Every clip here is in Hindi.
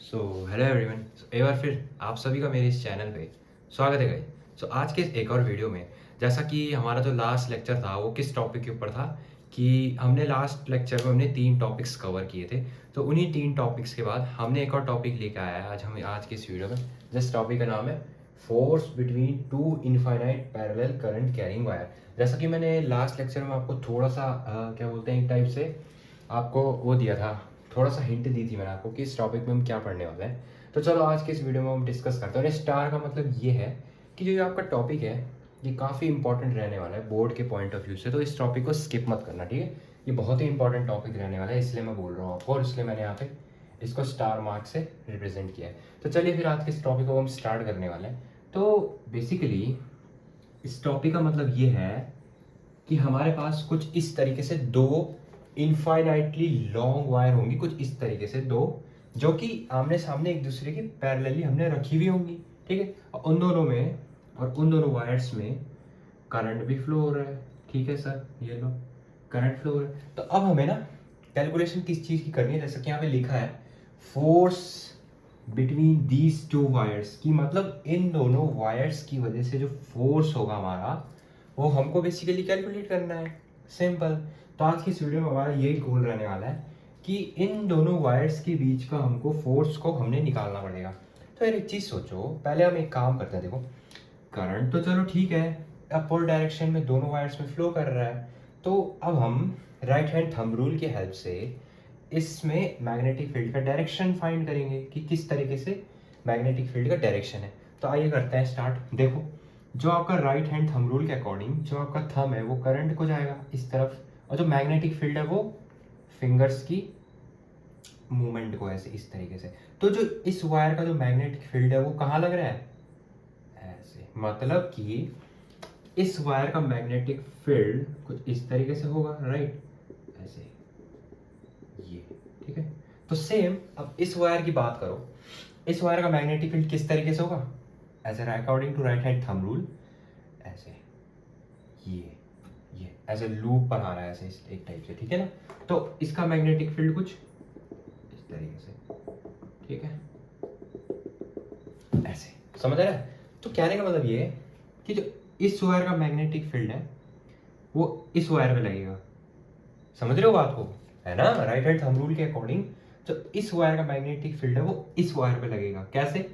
Hello everyone. एक बार फिर आप सभी का मेरे इस चैनल पे स्वागत है गाइस। आज के इस एक और वीडियो में, जैसा कि हमारा जो लास्ट लेक्चर था वो किस टॉपिक के ऊपर था कि हमने लास्ट लेक्चर में हमने 3 टॉपिक्स कवर किए थे। तो उन्हीं 3 टॉपिक्स के बाद हमने एक और टॉपिक लेकर आया है आज की इस वीडियो में, जिस टॉपिक का नाम है force between two infinite parallel current carrying wire. जैसा कि मैंने लास्ट लेक्चर में आपको थोड़ा सा क्या बोलते हैं, एक टाइप से आपको वो दिया था, थोड़ा सा हिंट दी थी मैंने आपको कि इस टॉपिक में हम क्या पढ़ने वाले हैं। तो चलो आज के इस वीडियो में हम डिस्कस करते हैं। और स्टार का मतलब ये है कि जो ये आपका टॉपिक है ये काफ़ी इंपॉर्टेंट रहने वाला है बोर्ड के पॉइंट ऑफ व्यू से, तो इस टॉपिक को स्किप मत करना, ठीक है। ये बहुत ही इंपॉर्टेंट टॉपिक रहने वाला है, इसलिए मैं बोल रहा हूँ आपको, और इसलिए मैंने यहाँ पे इसको स्टार मार्क से रिप्रेजेंट किया है। तो चलिए फिर आज के इस टॉपिक को हम स्टार्ट करने वाले हैं। तो बेसिकली इस टॉपिक का मतलब ये है कि हमारे पास कुछ इस तरीके से दो इनफाइनाइटली लॉन्ग वायर होंगी, कुछ इस तरीके से दो, जो कि आमने सामने एक दूसरे के पैरेलली हमने रखी हुई होंगी, ठीक है। और उन दोनों वायर्स में करंट भी फ्लो हो रहा है, ठीक है सर, ये लो करंट फ्लो हो रहा है। तो अब हमें ना कैलकुलेशन किस चीज़ की करनी है, जैसे कि यहाँ पे लिखा है force between these two wires, की मतलब इन दोनों वायर्स की वजह से जो फोर्स होगा हमारा वो हमको बेसिकली कैलकुलेट करना है, सिंपल। तो आज की इस वीडियो में हमारा यही गोल रहने वाला है कि इन दोनों वायर्स के बीच का हमको फोर्स को हमने निकालना पड़ेगा। तो यार एक चीज़ सोचो, पहले हम एक काम करते हैं। देखो करंट तो चलो ठीक है, अपोर डायरेक्शन में दोनों वायर्स में फ्लो कर रहा है। तो अब हम राइट हैंड थंब रूल की हेल्प से इसमें मैग्नेटिक फील्ड का डायरेक्शन फाइंड करेंगे कि किस तरीके से मैग्नेटिक फील्ड का डायरेक्शन है। तो आइए करते हैं स्टार्ट। देखो जो आपका राइट हैंड थंब रूल के अकॉर्डिंग जो आपका थंब है वो करंट को जाएगा इस तरफ, और जो मैग्नेटिक फील्ड है वो फिंगर्स की मूवमेंट को ऐसे इस तरीके से। तो जो इस वायर का जो मैग्नेटिक फील्ड है वो कहाँ लग रहा है, ऐसे, मतलब कि इस वायर का मैग्नेटिक फील्ड कुछ इस तरीके से होगा, राइट, ऐसे, ये, ठीक है। तो सेम अब इस वायर की बात करो, इस वायर का मैग्नेटिक फील्ड किस तरीके से होगा, as according to right hand thumb rule, ऐसे, ये ऐसे लूप बना रहा है ऐसे एक टाइप से, ठीक है ना। तो इसका मैग्नेटिक फील्ड कुछ इस तरीके से, ठीक है, ऐसे, समझ रहा है। तो कहने का मतलब ये है कि जो इस वायर का मैग्नेटिक फील्ड है वो इस वायर पे लगेगा, समझ रहे हो बात को, है ना। राइट हैंड थंब रूल के अकॉर्डिंग जो इस वायर का मैग्नेटिक फील्ड है वो इस वायर पे लगेगा, कैसे,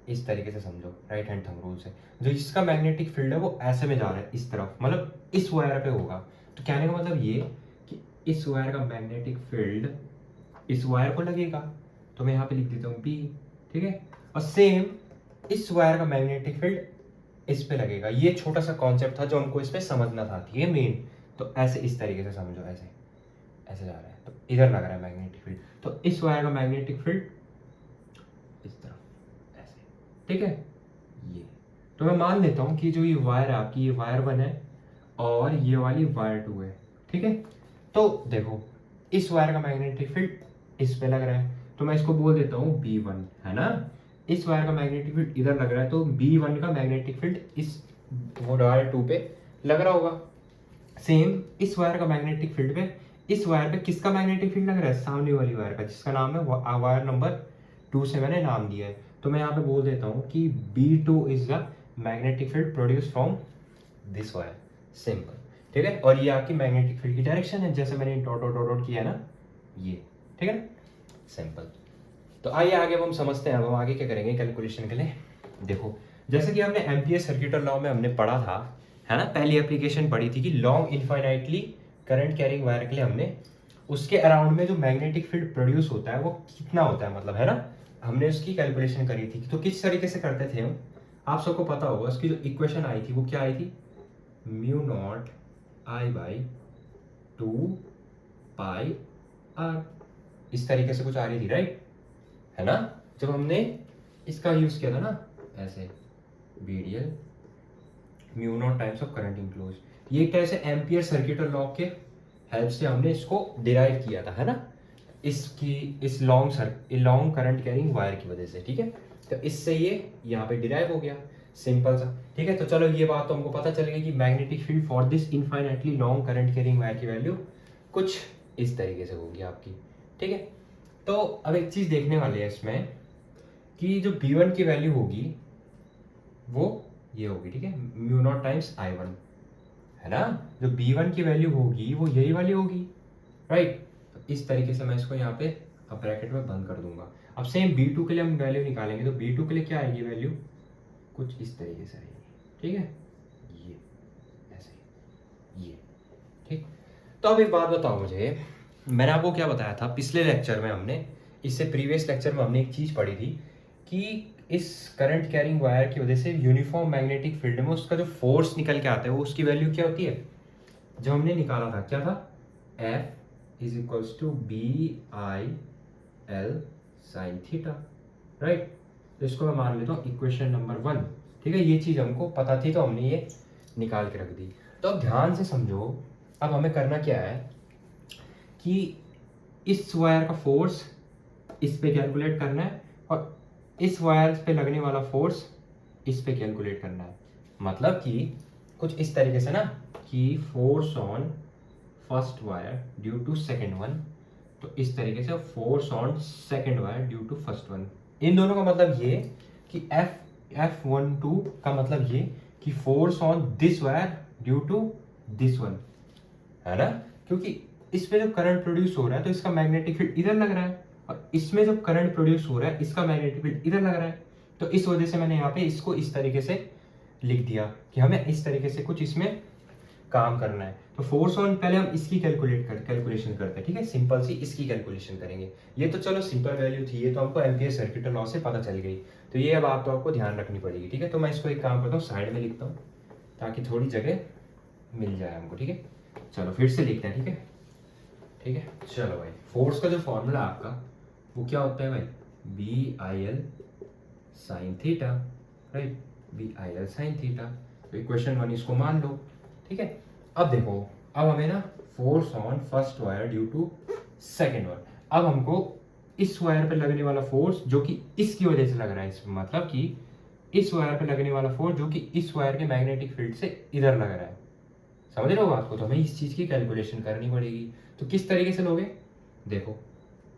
इस तरीके से समझो, राइट हैंड थंब रूल से। जो इसका मैग्नेटिक फील्ड है वो ऐसे में जा रहा है इस तरफ, मतलब इस वायर पे होगा। तो कहने का मतलब ये कि इस वायर का मैग्नेटिक फील्ड इस वायर को लगेगा, तो मैं यहाँ पे लिख देता हूँ बी, ठीक है। और सेम इस वायर का मैग्नेटिक फील्ड इस पे लगेगा। ये छोटा सा कॉन्सेप्ट था जो हमको इसमें समझना था, ठीक है, मेन। तो ऐसे इस तरीके से समझो, ऐसे ऐसे जा रहा है, तो इधर लग रहा है मैग्नेटिक फील्ड, तो इस वायर का मैग्नेटिक फील्ड इस तरफ, ऐसे, ठीक है, ये। तो मैं मान लेता हूँ कि जो ये वायर है आपकी, ये वायर 1 है और ये वाली वायर 2 है, ठीक है। तो देखो इस वायर का मैग्नेटिक फील्ड इस पे लग रहा है, तो मैं इसको बोल देता हूँ B1, है ना। इस वायर का मैग्नेटिक फील्ड इधर लग रहा है, तो B1 का मैग्नेटिक फील्ड इस वो वायर 2 पे लग रहा होगा। सेम इस वायर का मैग्नेटिक फील्ड पे इस वायर पे किसका मैग्नेटिक फील्ड लग रहा है, सामने वाली वायर का, जिसका नाम है वायर नंबर 2 से मैंने नाम दिया है। तो मैं यहाँ पे बोल देता हूँ कि B2 is the magnetic field produce from this wire, simple, ठीक है। और ये आपकी मैग्नेटिक फील्ड की डायरेक्शन है, जैसे मैंने डॉट डॉट डॉट डॉट किया है ना, ये, ठीक है ना, सिंपल। तो आइए आगे अब हम समझते हैं, अब हम आगे क्या करेंगे कैलकुलेशन के लिए। देखो जैसे कि हमने एम्पियर सर्किट लॉ में हमने पढ़ा था, है ना, पहली एप्लीकेशन पढ़ी थी कि long infinitely current carrying wire के लिए हमने उसके अराउंड में जो मैग्नेटिक फील्ड प्रोड्यूस होता है वो कितना होता है, मतलब, है ना, हमने उसकी कैलकुलेशन करी थी। तो किस तरीके से करते थे हम, आप सबको पता होगा, उसकी जो इक्वेशन आई थी वो क्या आई थी, mu naught I by 2 pi R, इस तरीके से कुछ आ रही थी, राइट, है ना। जब हमने इसका यूज किया था ना, ऐसे BDL mu naught times of current enclose, ये एक तरह से एम्पियर सर्किट लॉ के हेल्प से हमने इसको डिराइव किया था, है ना, इसकी इस लॉन्ग करंट कैरिंग वायर की वजह से, ठीक है। तो इससे ये यहाँ पे डिराइव हो गया, सिंपल सा, ठीक है। तो चलो ये बात तो हमको पता चल गई कि magnetic field for this infinitely long current carrying wire की वैल्यू कुछ इस तरीके से होगी आपकी, ठीक है। तो अब एक चीज देखने वाली है इसमें कि जो B1 की वैल्यू होगी वो ये होगी, ठीक है, म्यू नॉट टाइम्स I1, है ना। जो B1 की वैल्यू होगी वो यही वाली होगी, राइट। तो इस तरीके से मैं इसको यहाँ पे अब ब्रैकेट में बंद कर दूंगा। अब सेम B2 के लिए हम वैल्यू निकालेंगे, तो B2 के लिए क्या आएगी वैल्यू, कुछ इस तरीके से आएगी, ठीक है, ये ऐसे, ये ठीक। तो अब एक बात बताओ मुझे, मैंने आपको क्या बताया था पिछले लेक्चर में, हमने इससे प्रीवियस लेक्चर में हमने एक चीज़ पढ़ी थी कि इस करंट कैरिंग वायर की वजह से यूनिफॉर्म मैग्नेटिक फील्ड में उसका जो फोर्स निकल के आता है वो उसकी वैल्यू क्या होती है, जो हमने निकाला था क्या था, F is equals to BIL sine theta, right. तो इसको मैं मान लेता हूँ इक्वेशन नंबर 1, ठीक है। ये चीज़ हमको पता थी तो हमने ये निकाल के रख दी। तो अब ध्यान से समझो, अब हमें करना क्या है कि इस वायर का फोर्स इस पे कैलकुलेट करना है और इस वायर पे लगने वाला फोर्स इस पे कैलकुलेट करना है। मतलब कि कुछ इस तरीके से ना कि force on first wire due to second one, तो इस तरीके से force on second wire due to first one. इन दोनों का मतलब ये कि F12 का मतलब ये कि force on this wire due to this one, है ना। क्योंकि इसमें जो करंट प्रोड्यूस हो रहा है तो इसका मैग्नेटिक फील्ड इधर लग रहा है और इसमें जो करंट प्रोड्यूस हो रहा है इसका मैग्नेटिक फील्ड इधर लग रहा है। तो इस वजह से मैंने यहाँ पे इसको इस तरीके से लिख दिया कि हमें इस तरीके से कुछ इसमें काम करना है। तो फोर्स ऑन पहले हम इसकी कैलकुलेशन करते हैं, ठीक है, सिंपल सी इसकी कैलकुलेशन करेंगे। ये तो चलो सिंपल वैल्यू थी, ये तो हमको एम्पियर सर्किट लॉ से पता चल गई, तो ये अब आप तो आपको ध्यान रखनी पड़ेगी, ठीक है। तो मैं इसको एक काम करता हूँ साइड में लिखता हूँ ताकि थोड़ी जगह मिल जाए हमको, ठीक है। चलो फिर से लिखते हैं, ठीक है, ठीक है। चलो भाई, फोर्स का जो फॉर्मूला आपका वो क्या होता है भाई, BIL sine theta, right, BIL sine theta. तो इक्वेशन 1 इसको मान लो, ठीक है। अब देखो, अब हमें ना force on first wire due to second wire, अब हमको इस वायर पे लगने वाला फोर्स जो कि इसकी वजह से लग रहा है, इसमें मतलब कि इस वायर पे लगने वाला फोर्स जो कि इस वायर के मैग्नेटिक फील्ड से इधर लग रहा है, समझ रहे हो बात को। तो हमें इस चीज की कैलकुलेशन करनी पड़ेगी। तो किस तरीके से लोगे, देखो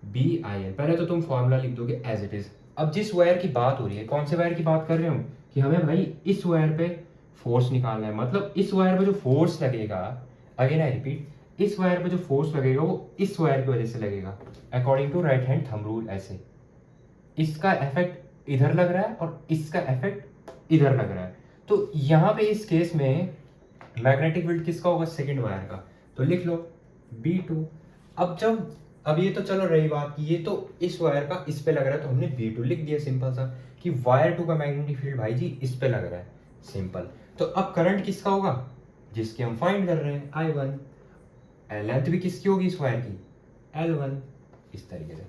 BIL, पहले तो तुम फॉर्मूला लिख दोगे एज इट इज। अब जिस वायर की बात हो रही है, कौन से वायर की बात कर रहे हो कि हमें भाई इस वायर पे फोर्स निकालना है, मतलब इस वायर पे जो फोर्स लगेगा, अगेन आई रिपीट, इस वायर पे जो फोर्स लगेगा वो इस वायर की वजह से लगेगा, according to right hand thumb rule. ऐसे इसका इफेक्ट इधर लग रहा है और इसका इफेक्ट इधर लग रहा है। तो यहाँ पे इस केस में मैग्नेटिक फील्ड किसका होगा, सेकंड वायर का, तो लिख लो B2। अब ये तो चलो रही बात कि ये तो इस वायर का इस पे लग रहा है तो हमने B2 लिख दिया सिंपल सा कि वायर 2 का मैग्नेटिक फील्ड भाई जी इस पे लग रहा है, सिंपल। तो अब करंट किसका होगा, जिसकी हम फाइंड कर रहे हैं, I1। लेंथ भी किसकी होगी इस वायर की, L1। इस तरीके से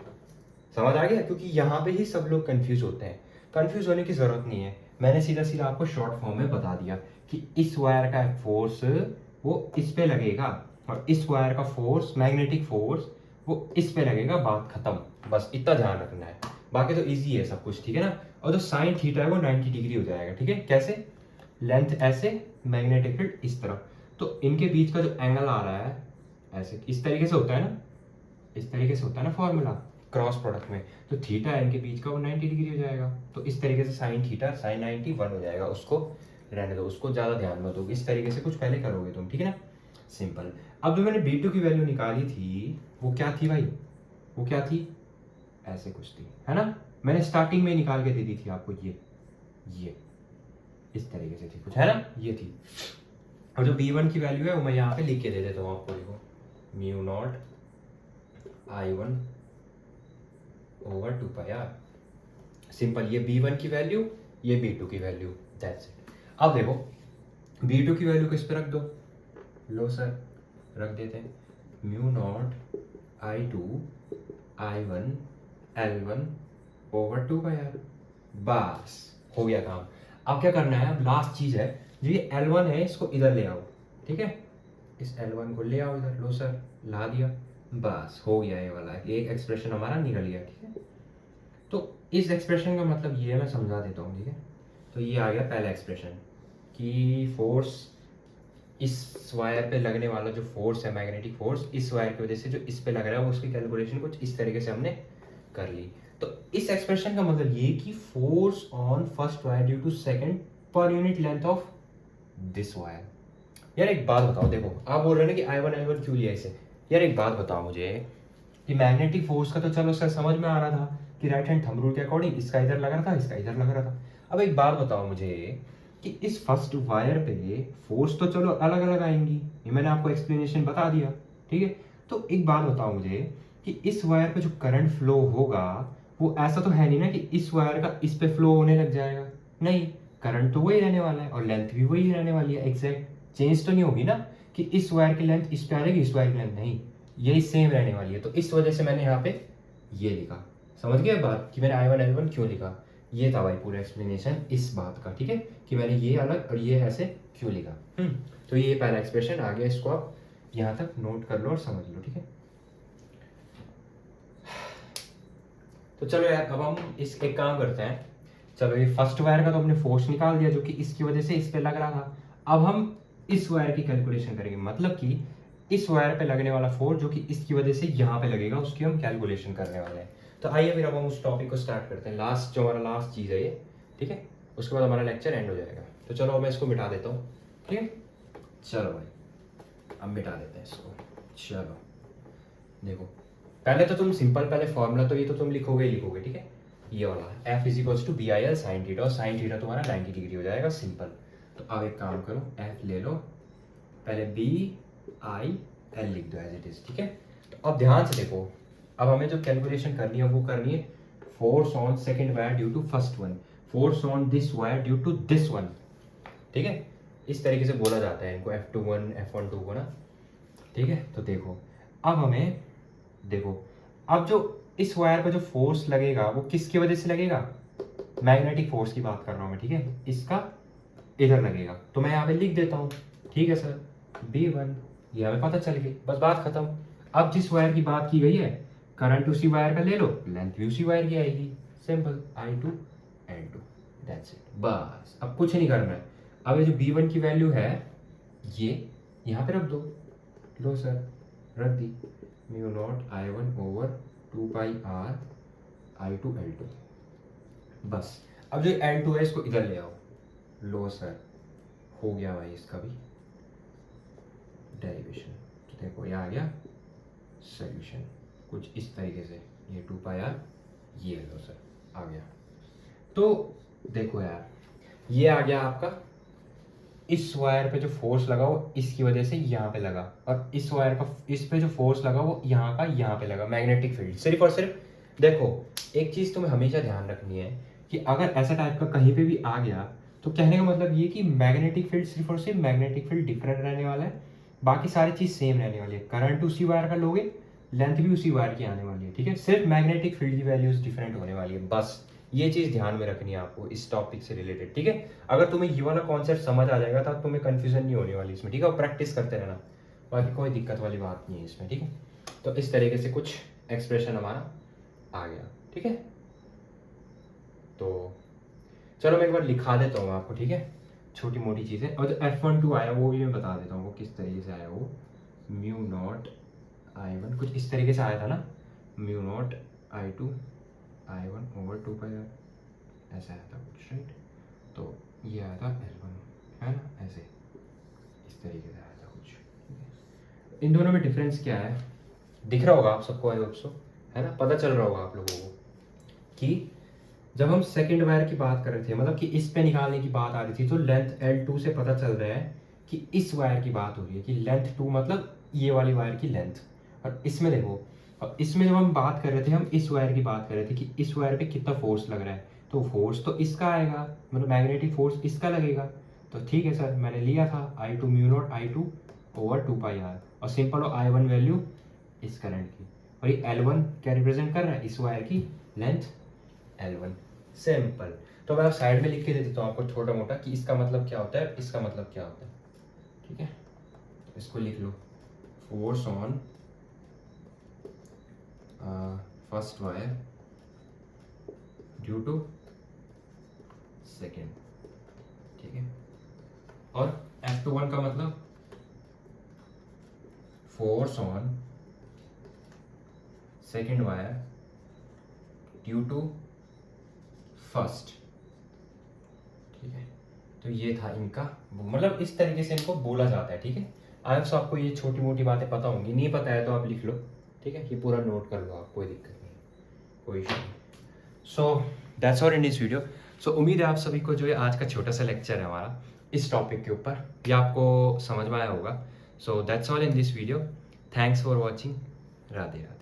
समझ आ गया, क्योंकि यहाँ पे ही सब लोग कंफ्यूज होते हैं। कंफ्यूज होने की जरूरत नहीं है, मैंने सीधा सीधा आपको शॉर्ट फॉर्म में बता दिया कि इस वायर का फोर्स वो इस पे लगेगा और इस वायर का फोर्स मैग्नेटिक फोर्स वो इस पे लगेगा, बात खत्म। बस इतना ध्यान रखना है, बाकी तो इजी है सब कुछ, ठीक है ना। और जो साइन थीटा है वो 90 डिग्री हो जाएगा, ठीक है। कैसे, लेंथ ऐसे, मैग्नेटिक फील्ड इस तरफ, तो इनके बीच का जो एंगल आ रहा है ऐसे इस तरीके से होता है ना, इस तरीके से होता है ना फॉर्मूला क्रॉस प्रोडक्ट में, तो थीटा इनके बीच का वो 90 डिग्री हो जाएगा। तो इस तरीके से साइन थीटा साइन 90 1 हो जाएगा, उसको रहने दो, उसको ज़्यादा ध्यान मत दो, इस तरीके से कुछ पहले करोगे तुम, ठीक है ना, सिंपल। अब जो मैंने B2 की वैल्यू निकाली थी वो क्या थी भाई, वो क्या थी, ऐसे कुछ थी, है ना। मैंने स्टार्टिंग में निकाल के दे दी थी आपको, ये इस तरीके से थी कुछ, है ना, ये थी। और जो B1 की वैल्यू है वो मैं यहाँ पे लिख के दे देता हूँ आपको, देखो mu naught I1 over 2πr, simple. ये B1 की वैल्यू, ये B2 की वैल्यू, दैट्स इट। अब देखो B2 की वैल्यू किस पे रख दो, लो सर रख देते हैं mu naught I2 I1 L1 over 2πr, बस हो गया काम। अब क्या करना है, अब लास्ट चीज है, जो ये L1 है इसको इधर ले आओ, ठीक है, इस L1 को ले आओ इधर, लो सर ला दिया, बस हो गया, ये वाला एक एक्सप्रेशन हमारा निकल गया, ठीक है। तो इस एक्सप्रेशन का मतलब ये है, मैं समझा देता हूँ, ठीक है। तो ये आ गया पहला एक्सप्रेशन कि फोर्स, इस वायर पे लगने वाला जो फोर्स है मैग्नेटिक फोर्स, इस वायर की वजह से जो इस पे लग रहा है वो उसकी कैलकुलेशन कुछ इस तरीके से हमने कर ली। तो इस एक्सप्रेशन का मतलब ये कि force on first wire due to second per unit length of this wire. यार एक बात बताओ, देखो आप बोल रहे हो ना कि I1 L1 क्यों लिया इसे। यार एक बात बताओ मुझे कि मैग्नेटिक फोर्स का तो चलो सर समझ में आ रहा था कि राइट हैंड थंब रूल के अकॉर्डिंग इसका इधर लग रहा था, इसका इधर लग रहा था। अब एक बात बताओ मुझे कि इस फर्स्ट वायर पे फोर्स तो चलो अलग अलग आएंगी, ये मैंने आपको एक्सप्लेनेशन बता दिया, ठीक है। तो एक बात बताओ मुझे कि इस वायर पे जो करंट फ्लो होगा वो ऐसा तो है नहीं ना कि इस वायर का इस पे फ्लो होने लग जाएगा, नहीं, करंट तो वही रहने वाला है और लेंथ भी वही रहने वाली है, एग्जैक्ट चेंज तो नहीं होगी ना कि इस वायर की लेंथ इस पे आ जाएगी, इस वायर की लेंथ नहीं, यही सेम रहने वाली है। तो इस वजह से मैंने यहाँ पे ये लिखा, समझ गए बात कि मैंने I1 L1 क्यों लिखा। ये था भाई पूरा एक्सप्लेनेशन इस बात का, ठीक है, कि मैंने ये अलग और ये ऐसे क्यों लिखा। तो ये पहला एक्सप्रेशन आ गया, इसको आप यहाँ तक नोट कर लो और समझ लो, ठीक है। तो चलो यार अब हम इस एक काम करते हैं, चलो ये फर्स्ट वायर का तो हमने फोर्स निकाल दिया जो कि इसकी वजह से इस पे लग रहा था। अब हम इस वायर की कैलकुलेशन करेंगे, मतलब कि इस वायर पे लगने वाला फोर्स जो कि इसकी वजह से यहाँ पे लगेगा उसकी हम कैलकुलेशन करने वाले हैं। तो आइए फिर अब हम उस टॉपिक को स्टार्ट करते हैं, लास्ट जो हमारा लास्ट चीज़ है ये, ठीक है, उसके बाद हमारा लेक्चर एंड हो जाएगा। तो चलो मैं इसको मिटा देता हूँ, ठीक है, चलो भाई अब मिटा देते हैं इसको। चलो देखो, पहले तो तुम सिंपल पहले फॉर्मूला तो ये तो तुम लिखोगे ही लिखोगे, ठीक है, ये वाला F is equals to B I L sine theta, और साइन थीटा तुम्हारा 90 डिग्री हो जाएगा, सिंपल। तो अब एक काम करो, F ले लो, पहले बी आई एल लिख दो एज इट इज, ठीक है। तो अब ध्यान से देखो, अब हमें जो कैलकुलेशन करनी है वो करनी है force on second wire due to first one, force on this wire due to this one, ठीक है, इस तरीके से बोला जाता है इनको, F21 F12 को ना, ठीक है। तो देखो अब हमें देखो, अब जो इस वायर पर जो फोर्स लगेगा वो किसकी वजह से लगेगा, मैग्नेटिक फोर्स की बात कर रहा हूं मैं, ठीक है, इसका इधर लगेगा। तो मैं यहाँ पे लिख देता हूँ, ठीक है सर, B1, ये हमें पता चल गई, बस बात खत्म। अब जिस वायर की बात की गई है करंट उसी वायर का ले लो, लेंथ भी उसी वायर की आएगी, simple, I2 L2, that's it, बस अब कुछ नहीं करना है। अब ये जो B1 की वैल्यू है ये यहाँ पे रख दो, लो सर रख दी, म्यू नॉट I1 ओवर 2 पाई R I2 L2, बस। अब जो L2 है इसको इधर ले आओ, लो सर हो गया भाई इसका भी डेरिवेशन। तो देखो ये आ गया सॉल्यूशन कुछ इस तरीके से, ये 2 पाई R, ये लो सर आ गया। तो देखो यार ये आ गया आपका, इस वायर पे जो फोर्स लगा वो इसकी वजह से यहाँ पे लगा, और इस वायर का इस पे जो फोर्स लगा वो यहाँ का यहाँ पे लगा, मैग्नेटिक फील्ड। सिर्फ और सिर्फ देखो एक चीज़ तुम्हें हमेशा ध्यान रखनी है कि अगर ऐसा टाइप का कहीं पे भी आ गया तो कहने का मतलब ये कि मैग्नेटिक फील्ड सिर्फ और सिर्फ मैग्नेटिक फील्ड डिफरेंट रहने वाला है, बाकी सारी चीज़ सेम रहने वाली है। करंट उसी वायर का लोगे, लेंथ भी उसी वायर की आने वाली है, ठीक है, सिर्फ मैग्नेटिक फील्ड की वैल्यूज डिफरेंट होने वाली है, बस ये चीज़ ध्यान में रखनी है आपको इस टॉपिक से रिलेटेड, ठीक है। अगर तुम्हें ये वाला कॉन्सेप्ट समझ आ जाएगा तो तुम्हें कंफ्यूजन नहीं होने वाली इसमें, ठीक है, और प्रैक्टिस करते रहना, बाकी कोई दिक्कत वाली बात नहीं है इसमें, ठीक है। तो इस तरीके से कुछ एक्सप्रेशन हमारा आ गया, ठीक है। तो चलो मैं एक बार लिखा देता हूँ आपको, ठीक है, छोटी मोटी चीज़ें। और जो F12 आया वो भी मैं बता देता हूँ वो किस तरीके से आया, वो म्यू नॉट I1 कुछ इस तरीके से आया था ना, mu naught I2 I1 over 2 पाई R, ऐसा आया था कुछ, राइट। तो ये आया था L1, है ना, ऐसे इस तरीके से आया था कुछ। इन दोनों में डिफरेंस क्या है दिख रहा होगा आप सबको, आई होप सो, है ना, पता चल रहा होगा आप लोगों को कि जब हम सेकंड वायर की बात कर रहे थे, मतलब कि इस पे निकालने की बात आ रही थी, तो लेंथ L2 से पता चल रहा है कि इस वायर की बात हो रही है कि लेंथ 2 मतलब ये वाली वायर की लेंथ। और इसमें देखो, और इसमें जब हम बात कर रहे थे, हम इस वायर की बात कर रहे थे कि इस वायर पे कितना फोर्स लग रहा है, तो फोर्स तो इसका आएगा, मतलब मैग्नेटिक फोर्स इसका लगेगा। तो ठीक है सर, मैंने लिया था I2 mu naught I2 over 2 पाई R, और सिंपल हो I1 वैल्यू इस करंट की, और ये L1 क्या रिप्रेजेंट कर रहा है, इस वायर की लेंथ L1, सिंपल। तो मैं साइड में लिख के दे देता हूँ आपको छोटा मोटा कि इसका मतलब क्या होता है, इसका मतलब क्या होता है, ठीक है। इसको लिख लो, force on first wire due to second, ठीक है। और F21 का मतलब force on second wire due to first, ठीक है। तो ये था इनका, मतलब इस तरीके से इनको बोला जाता है, ठीक है। आई होप आपको ये छोटी मोटी बातें पता होंगी, नहीं पता है तो आप लिख लो, ठीक है, ये पूरा नोट कर लो आप, कोई दिक्कत नहीं, कोई इशू नहीं। So that's all in this video. So उम्मीद है आप सभी को जो है आज का छोटा सा लेक्चर है हमारा इस टॉपिक के ऊपर, ये आपको समझ में आया होगा। सो that's all in this video, thanks for watching, Radhe Radhe.